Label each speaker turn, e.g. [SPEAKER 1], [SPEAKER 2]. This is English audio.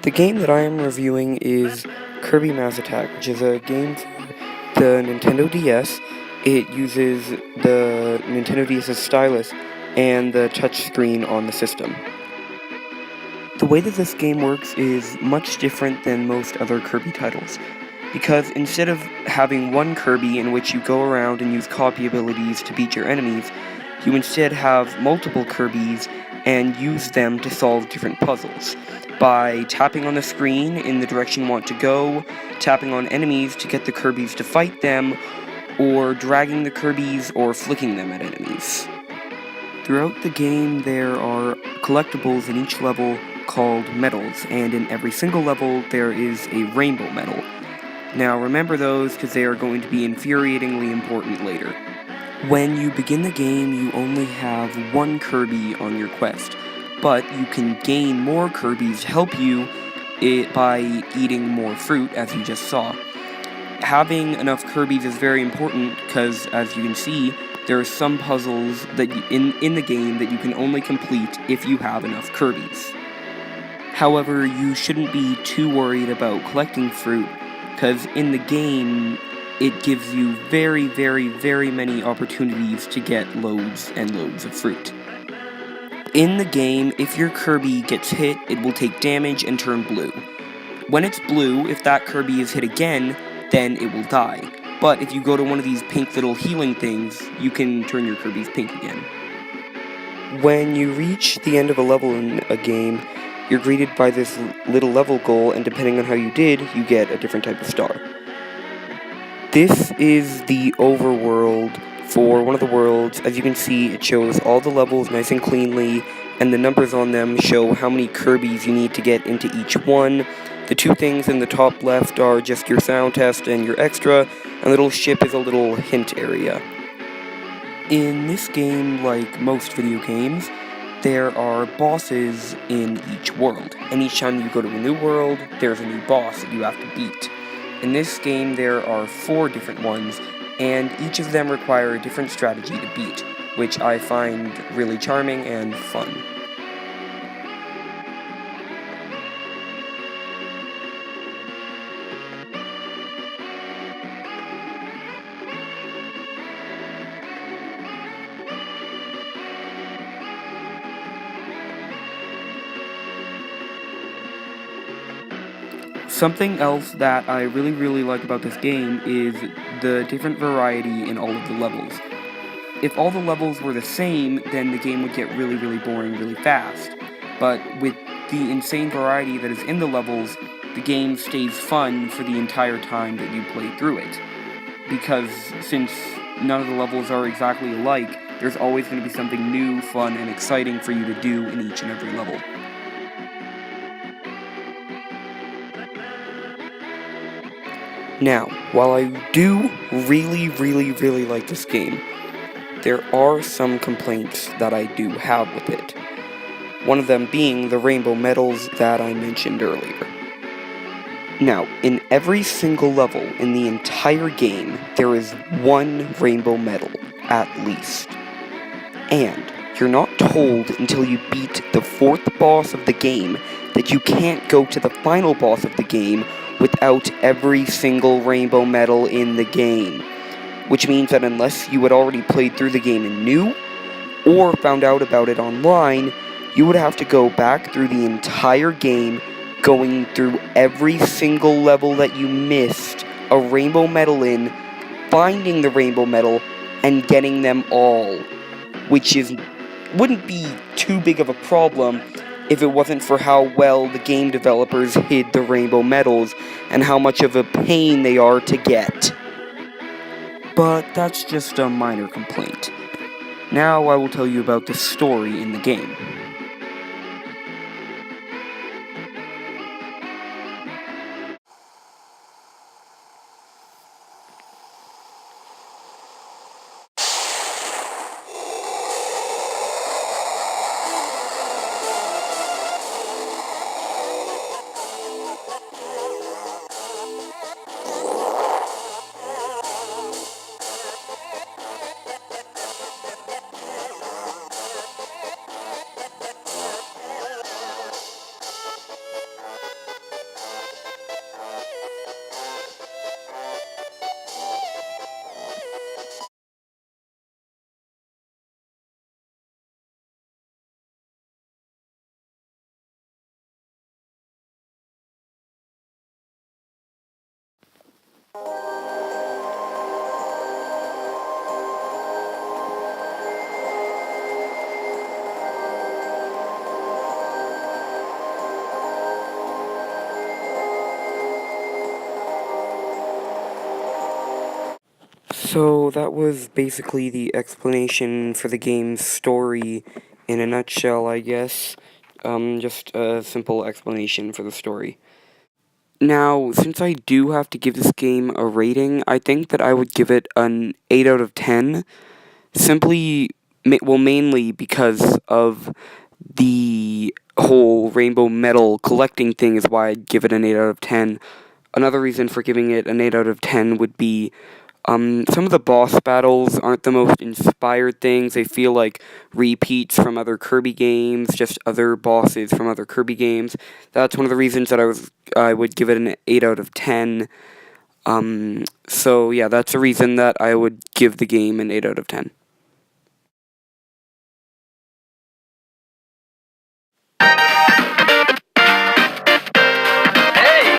[SPEAKER 1] The game that I am reviewing is Kirby Mass Attack, which is a game for the Nintendo DS. It uses the Nintendo DS's stylus and the touchscreen on the system. The way that this game works is much different than most other Kirby titles, because instead of having one Kirby in which you go around and use copy abilities to beat your enemies, you instead have multiple Kirbys and use them to solve different puzzles, by tapping on the screen in the direction you want to go, tapping on enemies to get the Kirbys to fight them, or dragging the Kirbys or flicking them at enemies. Throughout the game, there are collectibles in each level called medals, and in every single level there is a rainbow medal. Now remember those because they are going to be infuriatingly important later. When you begin the game, you only have one Kirby on your quest, but you can gain more Kirbys to help you by eating more fruit, as you just saw. Having enough Kirbys is very important because, as you can see, there are some puzzles that in the game that you can only complete if you have enough Kirbys. However, you shouldn't be too worried about collecting fruit, because in the game, it gives you very, very, very many opportunities to get loads and loads of fruit. In the game, if your Kirby gets hit, it will take damage and turn blue. When it's blue, if that Kirby is hit again, then it will die. But if you go to one of these pink little healing things, you can turn your Kirbys pink again. When you reach the end of a level in a game, you're greeted by this little level goal, and depending on how you did, you get a different type of star. This is the overworld for one of the worlds. As you can see, it shows all the levels nice and cleanly, and the numbers on them show how many Kirbys you need to get into each one. The two things in the top left are just your sound test and your extra, and the little ship is a little hint area. In this game, like most video games, there are bosses in each world, and each time you go to a new world, there's a new boss that you have to beat. In this game, there are 4 different ones, and each of them require a different strategy to beat, which I find really charming and fun. Something else that I really like about this game is the different variety in all of the levels. If all the levels were the same, then the game would get really boring really fast. But with the insane variety that is in the levels, the game stays fun for the entire time that you play through it. Because since none of the levels are exactly alike, there's always going to be something new, fun, and exciting for you to do in each and every level. Now, while I do really like this game, there are some complaints that I do have with it. One of them being the rainbow medals that I mentioned earlier. Now, in every single level in the entire game, there is one rainbow medal, at least. And you're not told until you beat the 4th boss of the game that you can't go to the final boss of the game without every single rainbow medal in the game. Which means that unless you had already played through the game and knew, or found out about it online, you would have to go back through the entire game, going through every single level that you missed a rainbow medal in, finding the rainbow medal, and getting them all. Which wouldn't be too big of a problem if it wasn't for how well the game developers hid the rainbow medals and how much of a pain they are to get. But that's just a minor complaint. Now I will tell you about the story in the game. So that was basically the explanation for the game's story in a nutshell, I guess. Just a simple explanation for the story. Now, since I do have to give this game a rating, I think that I would give it an 8 out of 10. Simply, mainly because of the whole rainbow medal collecting thing is why I'd give it an 8 out of 10. Another reason for giving it an 8 out of 10 would be some of the boss battles aren't the most inspired things. They feel like repeats from other Kirby games, just other bosses from other Kirby games. That's one of the reasons that I would give it an 8 out of 10. So yeah, that's the reason that I would give the game an 8 out of 10.